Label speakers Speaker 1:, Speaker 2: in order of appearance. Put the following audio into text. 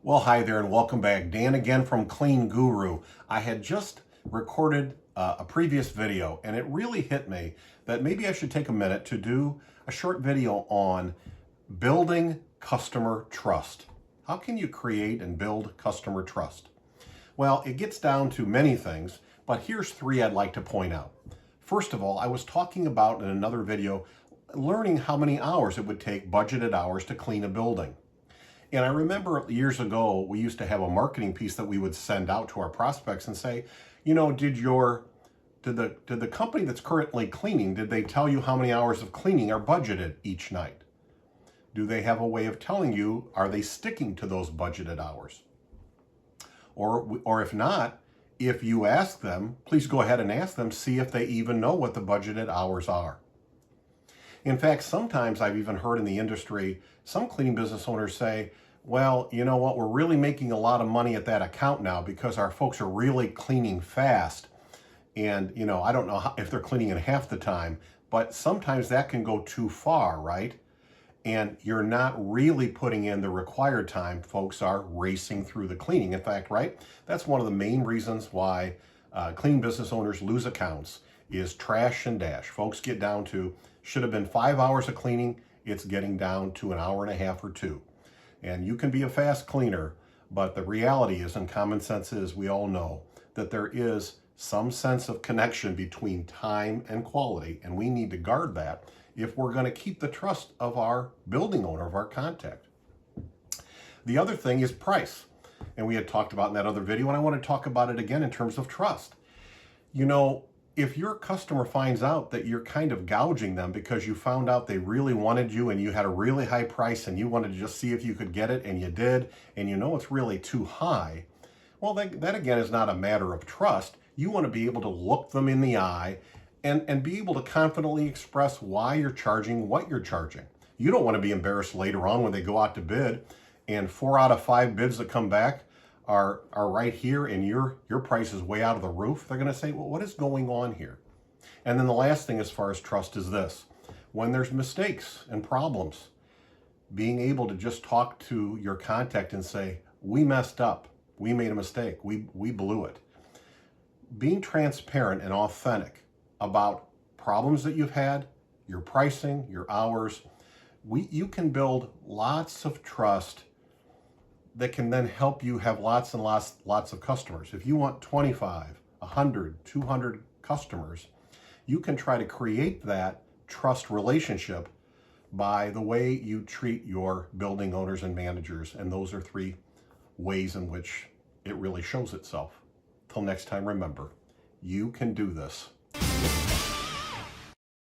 Speaker 1: Well, hi there and welcome back. Dan again from CleanGuru. I had just recorded a previous video and it really hit me that maybe I should take a minute to do a short video on building customer trust. How can you create and build customer trust? Well, it gets down to many things, but here's three I'd like to point out. First of all, I was talking about in another video learning how many hours it would take, budgeted hours, to clean a building. And I remember years ago, we used to have a marketing piece that we would send out to our prospects and say, you know, did the company that's currently cleaning, did they tell you how many hours of cleaning are budgeted each night? Do they have a way of telling you, are they sticking to those budgeted hours? Or if not, if you ask them, please go ahead and ask them, see if they even know what the budgeted hours are. In fact, sometimes I've even heard in the industry, some cleaning business owners say, well, you know what, we're really making a lot of money at that account now because our folks are really cleaning fast. And, you know, I don't know if they're cleaning in half the time, but sometimes that can go too far, right? And you're not really putting in the required time. Folks are racing through the cleaning. In fact, right, that's one of the main reasons why cleaning business owners lose accounts is trash and dash. Folks get down to, should have been 5 hours of cleaning, it's getting down to an hour and a half or two. And you can be a fast cleaner, but the reality is, and common sense is, we all know that there is some sense of connection between time and quality, and we need to guard that if we're going to keep the trust of our building owner, of our contact. The other thing is price, and we had talked about in that other video, and I want to talk about it again in terms of trust. You know, if your customer finds out that you're kind of gouging them because you found out they really wanted you and you had a really high price and you wanted to just see if you could get it and you did, and you know it's really too high, well, that again is not a matter of trust. You want to be able to look them in the eye and be able to confidently express why you're charging what you're charging. You don't want to be embarrassed later on when they go out to bid and 4 out of 5 bids that come back are right here and your price is way out of the roof. They're going to say, well, what is going on here? And then the last thing as far as trust is this. When there's mistakes and problems, being able to just talk to your contact and say, we messed up, we made a mistake, we blew it. Being transparent and authentic about problems that you've had, your pricing, your hours, you can build lots of trust that can then help you have lots and lots of customers. If you want 25, 100, 200 customers, you can try to create that trust relationship by the way you treat your building owners and managers. And those are 3 ways in which it really shows itself. Till next time, remember, you can do this.